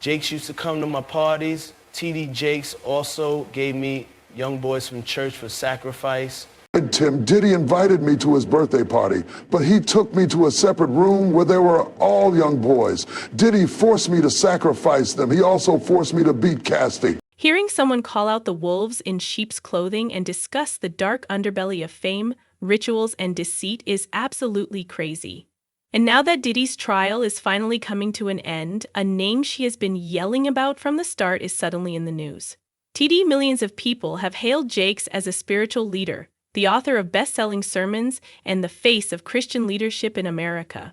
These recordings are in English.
Jakes used to come to my parties. TD Jakes also gave me young boys from church for sacrifice. Tim, Diddy invited me to his birthday party, but he took me to a separate room where there were all young boys. Diddy forced me to sacrifice them. He also forced me to beat Casty. Hearing someone call out the wolves in sheep's clothing and discuss the dark underbelly of fame, rituals, and deceit is absolutely crazy. And now that Diddy's trial is finally coming to an end, a name she has been yelling about from the start is suddenly in the news. TD, millions of people have hailed Jakes as a spiritual leader, the author of best-selling sermons and the face of Christian leadership in America.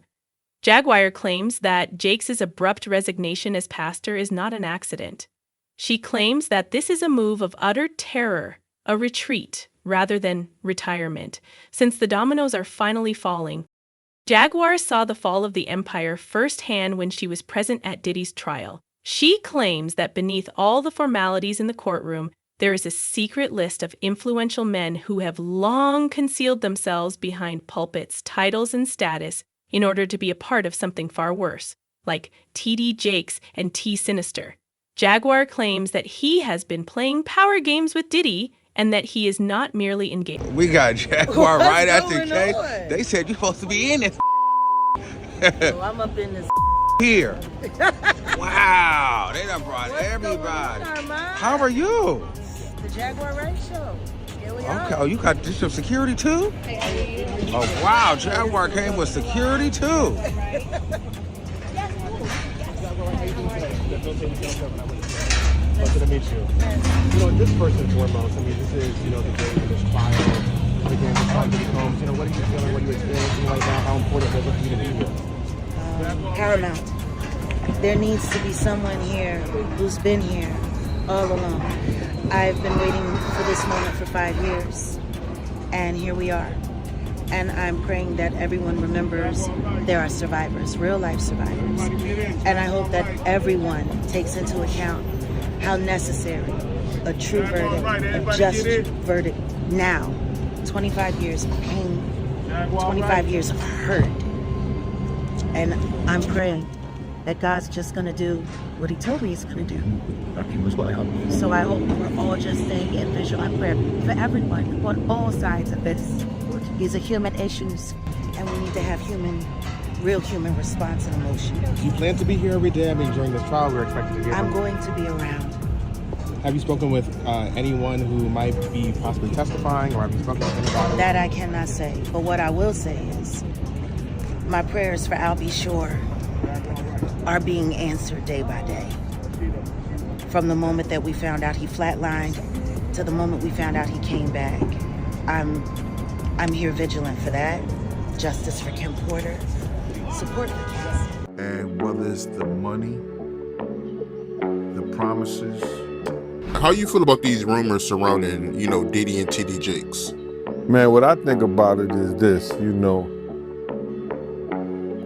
Jaguar claims that Jakes' abrupt resignation as pastor is not an accident. She claims that this is a move of utter terror, a retreat, rather than retirement, since the dominoes are finally falling. Jaguar saw the fall of the empire firsthand when she was present at Diddy's trial. She claims that beneath all the formalities in the courtroom, there is a secret list of influential men who have long concealed themselves behind pulpits, titles, and status in order to be a part of something far worse, like TD Jakes and T Sinister. Jaguar claims that he has been playing power games with Diddy and that he is not merely engaged. We got Jaguar right at the case. They said you're supposed to be in this. So I'm up in this here. Wow, they done brought everybody. How are you? The Jaguar Race Show. Here we are. Okay, oh, you got some security too? Oh, wow, Jaguar came with security too. Pleasure to meet you. You know, this first and foremost, I mean, this is, the day of this trial. Again, the trial Diddy Combs. What are you feeling? What are you experiencing right now? How important is it for you to be here? Paramount. There needs to be someone here who's been here all along. I've been waiting for this moment for 5 years, and here we are. And I'm praying that everyone remembers there are survivors, real life survivors. And I hope that everyone takes into account how necessary a true verdict, a just verdict now. 25 years of pain, 25 years of hurt. And I'm praying that God's just gonna do what he told me he's gonna do. So I hope we're all just staying in vigilant prayer for everyone on all sides of this. These are human issues, and we need to have real human response and emotion. Do you plan to be here every day? I mean, during this trial, we're expected to hear. I'm going to be around. Have you spoken with anyone who might be possibly testifying, or have you spoken with anybody? That I cannot say, but what I will say is my prayers for Albie Shore are being answered day by day. From the moment that we found out he flatlined to the moment we found out he came back. I'm here vigilant for that. Justice for Kim Porter. Support for Cassie. And whether it's the money, the promises. How you feel about these rumors surrounding, Diddy and TD Jakes? Man, what I think about it is this,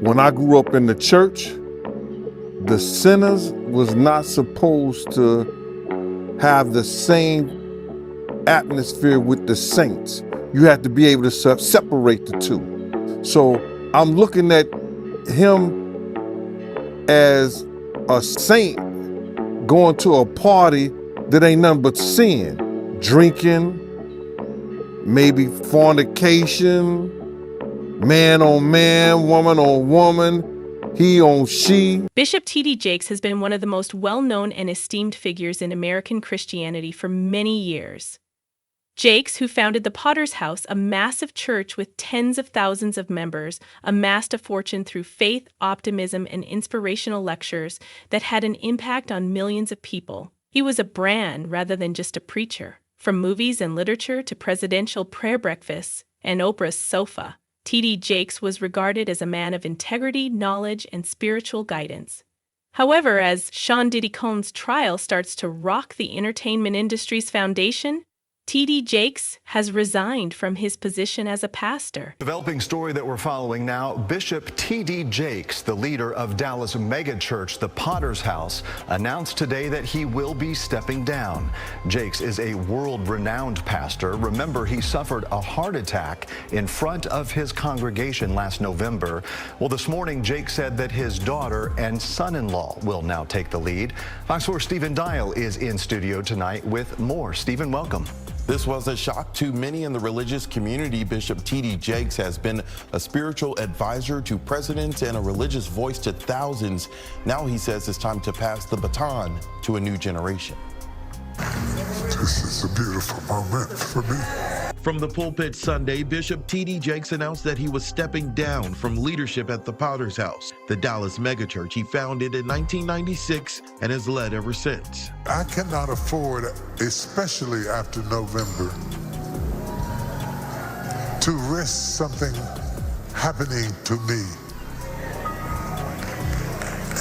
when I grew up in the church, the sinners was not supposed to have the same atmosphere with the saints. You have to be able to separate the two. So I'm looking at him as a saint going to a party that ain't nothing but sin. Drinking, maybe fornication, man on man, woman on woman, he on she. Bishop T.D. Jakes has been one of the most well-known and esteemed figures in American Christianity for many years. Jakes, who founded the Potter's House, a massive church with tens of thousands of members, amassed a fortune through faith, optimism, and inspirational lectures that had an impact on millions of people. He was a brand rather than just a preacher. From movies and literature to presidential prayer breakfasts and Oprah's sofa, T.D. Jakes was regarded as a man of integrity, knowledge, and spiritual guidance. However, as Sean Diddy Combs' trial starts to rock the entertainment industry's foundation, T.D. Jakes has resigned from his position as a pastor. Developing story that we're following now, Bishop T.D. Jakes, the leader of Dallas megachurch, the Potter's House, announced today that he will be stepping down. Jakes is a world-renowned pastor. Remember, he suffered a heart attack in front of his congregation last November. Well, this morning, Jakes said that his daughter and son-in-law will now take the lead. Fox 4 Stephen Dial is in studio tonight with more. Stephen, welcome. This was a shock to many in the religious community. Bishop T.D. Jakes has been a spiritual advisor to presidents and a religious voice to thousands. Now he says it's time to pass the baton to a new generation. This is a beautiful moment for me. From the pulpit Sunday, Bishop T.D. Jakes announced that he was stepping down from leadership at the Potter's House, the Dallas megachurch he founded in 1996 and has led ever since. I cannot afford, especially after November, to risk something happening to me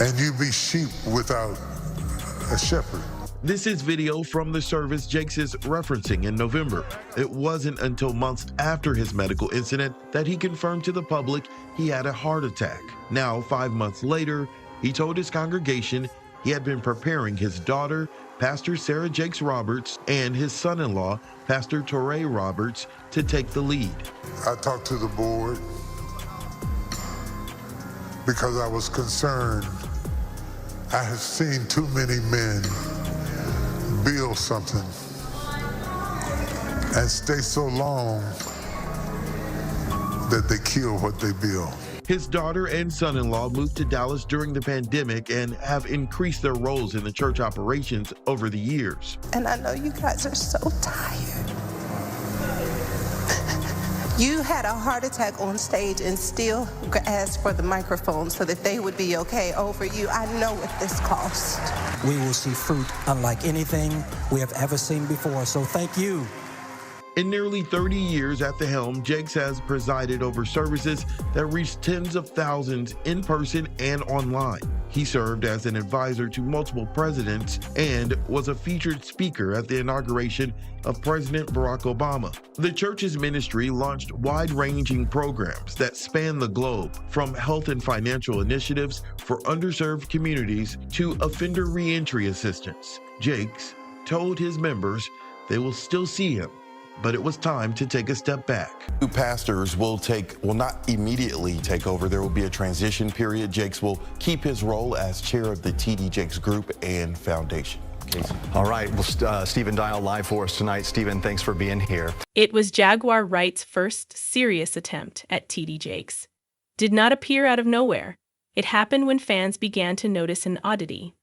and you be sheep without a shepherd. This is video from the service Jakes is referencing in November. It wasn't until months after his medical incident that he confirmed to the public he had a heart attack. Now, 5 months later, he told his congregation he had been preparing his daughter, Pastor Sarah Jakes Roberts, and his son-in-law, Pastor Torrey Roberts, to take the lead. I talked to the board because I was concerned. I have seen too many men build something and stay so long that they kill what they build. His daughter and son-in-law moved to Dallas during the pandemic and have increased their roles in the church operations over the years. And I know you guys are so tired. You had a heart attack on stage and still asked for the microphone so that they would be okay over you. I know what this cost. We will see fruit unlike anything we have ever seen before, so thank you. In nearly 30 years at the helm, Jakes has presided over services that reached tens of thousands in person and online. He served as an advisor to multiple presidents and was a featured speaker at the inauguration of President Barack Obama. The church's ministry launched wide-ranging programs that span the globe, from health and financial initiatives for underserved communities to offender reentry assistance. Jakes told his members they will still see him, but it was time to take a step back. New pastors will not immediately take over. There will be a transition period. Jakes will keep his role as chair of the T.D. Jakes Group and Foundation. Casey. All right, well, Stephen Dial live for us tonight. Stephen, thanks for being here. It was Jaguar Wright's first serious attempt at T.D. Jakes. Did not appear out of nowhere. It happened when fans began to notice an oddity.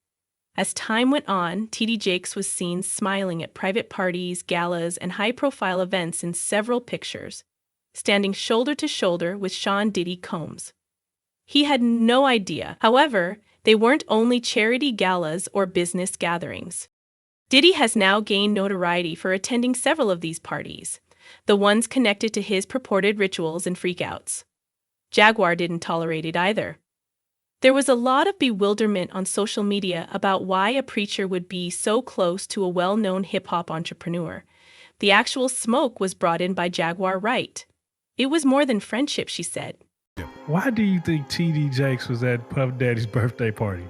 As time went on, T.D. Jakes was seen smiling at private parties, galas, and high-profile events in several pictures, standing shoulder to shoulder with Sean Diddy Combs. He had no idea, however, they weren't only charity galas or business gatherings. Diddy has now gained notoriety for attending several of these parties, the ones connected to his purported rituals and freakouts. Jaguar didn't tolerate it either. There was a lot of bewilderment on social media about why a preacher would be so close to a well-known hip-hop entrepreneur. The actual smoke was brought in by Jaguar Wright. It was more than friendship, she said. Why do you think T.D. Jakes was at Puff Daddy's birthday party?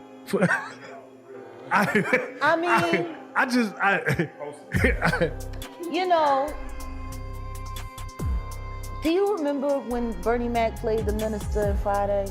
You know, do you remember when Bernie Mac played the minister Friday?